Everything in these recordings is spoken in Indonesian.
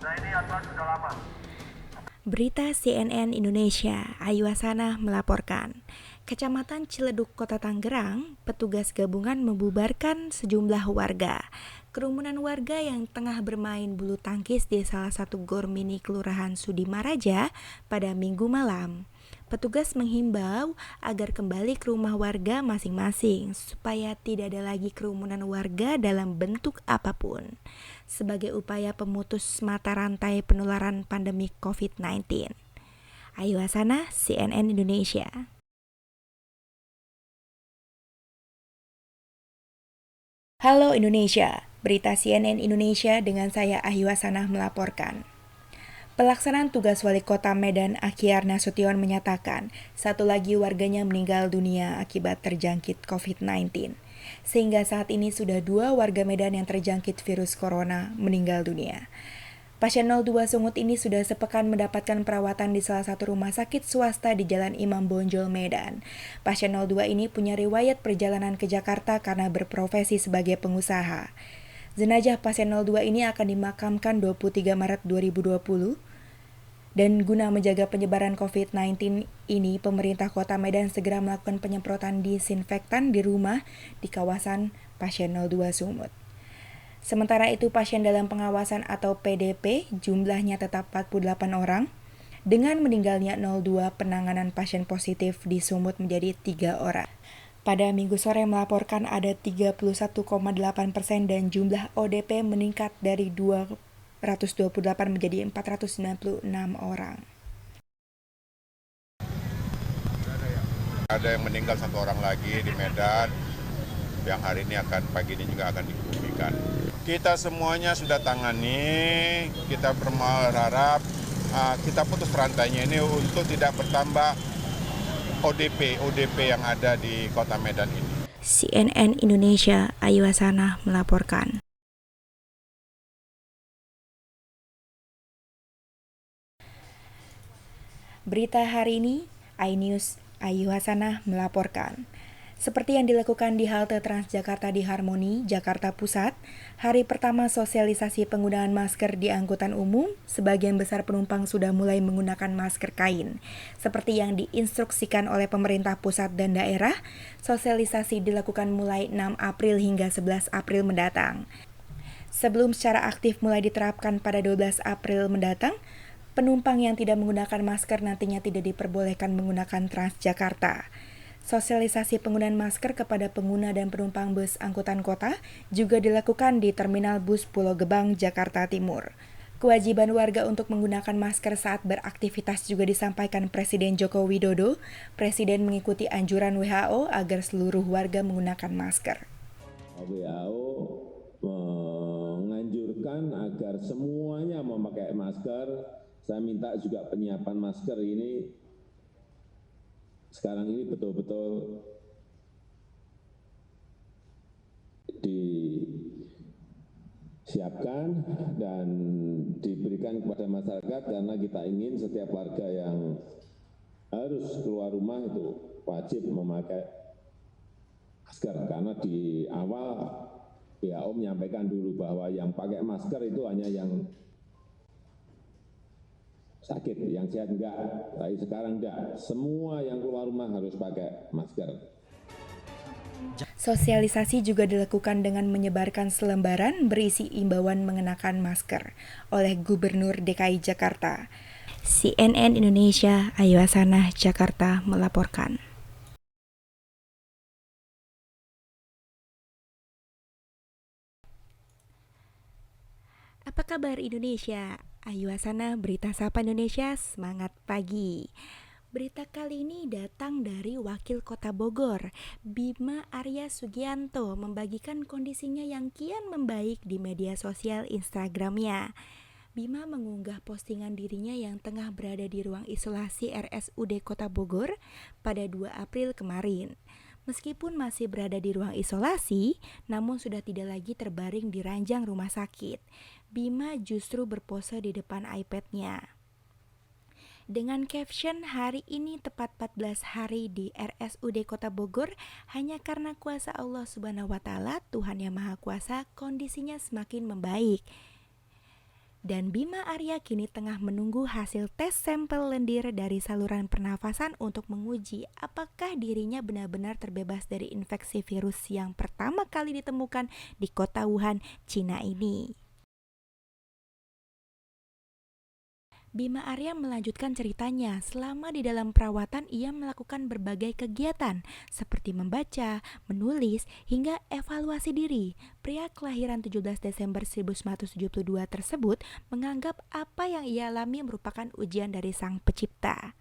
Nah ini aturan sudah lama. Berita CNN Indonesia, Ayu Hasanah melaporkan. Kecamatan Ciledug, Kota Tangerang, petugas gabungan membubarkan sejumlah warga. Kerumunan warga yang tengah bermain bulu tangkis di salah satu gor mini Kelurahan Sudimaraja pada Minggu malam. Petugas menghimbau agar kembali ke rumah warga masing-masing supaya tidak ada lagi kerumunan warga dalam bentuk apapun sebagai upaya pemutus mata rantai penularan pandemi COVID-19. Ayu Hasanah, CNN Indonesia. Halo Indonesia, berita CNN Indonesia dengan saya Ayu Hasanah melaporkan. Pelaksanaan tugas Wali Kota Medan Akhyar Nasution menyatakan satu lagi warganya meninggal dunia akibat terjangkit COVID-19. Sehingga saat ini sudah 2 warga Medan yang terjangkit virus corona meninggal dunia. Pasien 02 Sungut ini sudah sepekan mendapatkan perawatan di salah satu rumah sakit swasta di Jalan Imam Bonjol, Medan. Pasien 02 ini punya riwayat perjalanan ke Jakarta karena berprofesi sebagai pengusaha. Jenazah pasien 02 ini akan dimakamkan 23 Maret 2020. Dan guna menjaga penyebaran COVID-19 ini, pemerintah Kota Medan segera melakukan penyemprotan disinfektan di rumah di kawasan pasien 02 Sumut. Sementara itu, pasien dalam pengawasan atau PDP jumlahnya tetap 48 orang. Dengan meninggalnya 02, penanganan pasien positif di Sumut menjadi 3 orang. Pada Minggu sore melaporkan ada 31,8% dan jumlah ODP meningkat dari 228 menjadi 496 orang. Ada yang meninggal 1 orang lagi di Medan, yang hari ini pagi ini juga akan dikebumikan. Kita semuanya sudah tangani, kita berharap kita putus rantainya ini untuk tidak bertambah ODP yang ada di Kota Medan ini. CNN Indonesia, Ayu Hasanah melaporkan. Berita hari ini, iNews, Ayu Hasanah melaporkan. Seperti yang dilakukan di halte Transjakarta di Harmoni, Jakarta Pusat, hari pertama sosialisasi penggunaan masker di angkutan umum, sebagian besar penumpang sudah mulai menggunakan masker kain. Seperti yang diinstruksikan oleh pemerintah pusat dan daerah, sosialisasi dilakukan mulai 6 April hingga 11 April mendatang. Sebelum secara aktif mulai diterapkan pada 12 April mendatang, penumpang yang tidak menggunakan masker nantinya tidak diperbolehkan menggunakan Transjakarta. Sosialisasi penggunaan masker kepada pengguna dan penumpang bus angkutan kota juga dilakukan di Terminal Bus Pulau Gebang, Jakarta Timur. Kewajiban warga untuk menggunakan masker saat beraktivitas juga disampaikan Presiden Joko Widodo. Presiden mengikuti anjuran WHO agar seluruh warga menggunakan masker. WHO menganjurkan agar semuanya memakai masker. Saya minta juga penyiapan masker ini sekarang ini betul-betul disiapkan dan diberikan kepada masyarakat karena kita ingin setiap warga yang harus keluar rumah itu wajib memakai masker karena di awal WHO menyampaikan dulu bahwa yang pakai masker itu hanya yang sakit, yang sehat enggak, tapi sekarang enggak. Semua yang keluar rumah harus pakai masker. Sosialisasi juga dilakukan dengan menyebarkan selembaran berisi imbauan mengenakan masker oleh Gubernur DKI Jakarta. CNN Indonesia, Ayu Hasanah, Jakarta melaporkan. Apa kabar Indonesia? Ayu Hasanah, Berita Sapa Indonesia, semangat pagi. Berita kali ini datang dari Wakil Kota Bogor, Bima Arya Sugianto, membagikan kondisinya yang kian membaik di media sosial Instagramnya. Bima mengunggah postingan dirinya yang tengah berada di ruang isolasi RSUD Kota Bogor pada 2 April kemarin. Meskipun masih berada di ruang isolasi, namun sudah tidak lagi terbaring di ranjang rumah sakit. Bima justru berpose di depan iPad-nya. Dengan caption hari ini tepat 14 hari di RSUD Kota Bogor, hanya karena kuasa Allah Subhanahu wa Ta'ala, Tuhan yang Maha Kuasa, kondisinya semakin membaik. Dan Bima Arya kini tengah menunggu hasil tes sampel lendir dari saluran pernafasan untuk menguji apakah dirinya benar-benar terbebas dari infeksi virus yang pertama kali ditemukan di kota Wuhan, Cina ini. Bima Arya melanjutkan ceritanya, selama di dalam perawatan ia melakukan berbagai kegiatan seperti membaca, menulis, hingga evaluasi diri. Pria kelahiran 17 Desember 1972 tersebut menganggap apa yang ia alami merupakan ujian dari Sang Pencipta.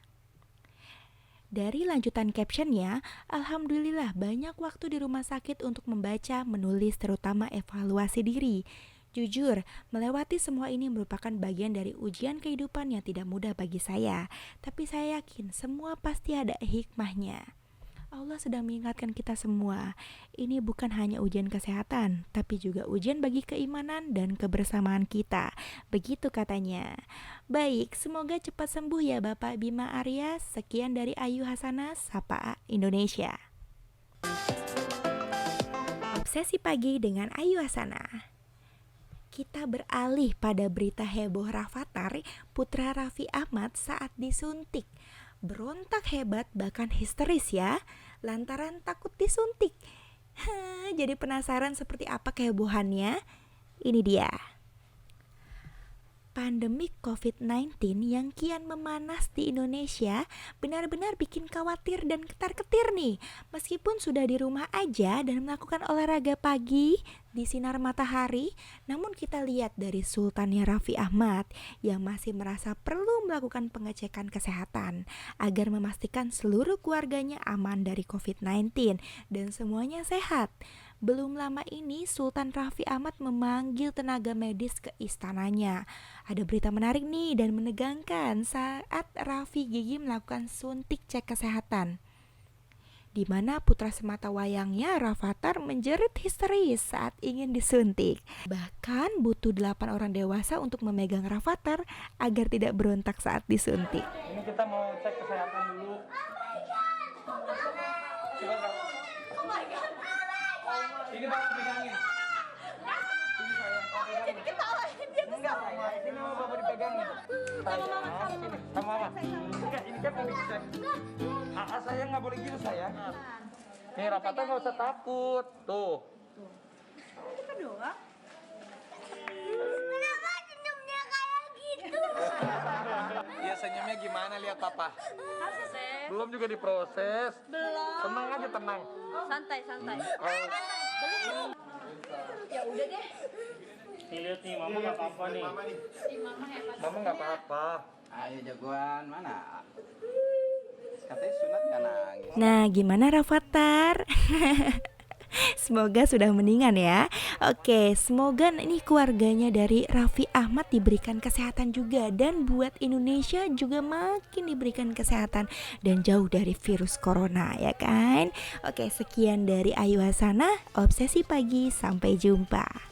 Dari lanjutan captionnya, alhamdulillah banyak waktu di rumah sakit untuk membaca, menulis, terutama evaluasi diri. Jujur, melewati semua ini merupakan bagian dari ujian kehidupan yang tidak mudah bagi saya. Tapi saya yakin semua pasti ada hikmahnya. Allah sedang mengingatkan kita semua. Ini bukan hanya ujian kesehatan, tapi juga ujian bagi keimanan dan kebersamaan kita. Begitu katanya. Baik, semoga cepat sembuh ya Bapak Bima Arya. Sekian dari Ayu Hasanah, Sapa Indonesia. Obsesi pagi dengan Ayu Hasanah. Kita beralih pada berita heboh Rafathar, putra Raffi Ahmad saat disuntik. Berontak hebat bahkan histeris ya, lantaran takut disuntik. Jadi penasaran seperti apa kehebohannya? Ini dia. Pandemi COVID-19 yang kian memanas di Indonesia benar-benar bikin khawatir dan ketar-ketir nih. Meskipun sudah di rumah aja dan melakukan olahraga pagi di sinar matahari, namun kita lihat dari Sultannya Raffi Ahmad yang masih merasa perlu melakukan pengecekan kesehatan agar memastikan seluruh keluarganya aman dari COVID-19 dan semuanya sehat. Belum lama ini Sultan Raffi Ahmad memanggil tenaga medis ke istananya. Ada berita menarik nih dan menegangkan saat Raffi gigi melakukan suntik cek kesehatan, di mana putra sematawayangnya Rafathar menjerit histeris saat ingin disuntik. Bahkan butuh 8 orang dewasa untuk memegang Rafathar agar tidak berontak saat disuntik. Ini kita mau cek kesehatan dulu. Ini bapak pegangin. Ini saya. Jadi ketawain dia tuh. Enggak saya. Ini mau bapak dipegangin. Sama mama. Sama mama. Enggak, ini kan mau dicek. Saya nggak boleh gitu saya. Nih Rafathar nggak usah takut. Tuh. Kita doang. Kenapa senyumnya kayak gitu? Iya senyumnya gimana lihat papa? Proses. Belum juga diproses. Belum. Tenang aja tenang. Santai. Oh. Ya udah deh. Nih lihat nih, mama nggak apa-apa nih. Mama nggak apa-apa. Ayo jagoan mana? Katanya sunat nggak nangis. Nah, gimana Rafathar? Semoga sudah mendingan ya. Oke, semoga ini keluarganya dari Raffi Ahmad diberikan kesehatan juga, dan buat Indonesia juga makin diberikan kesehatan dan jauh dari virus corona, ya kan? Oke, sekian dari Ayu Hasanah, Obsesi Pagi, sampai jumpa.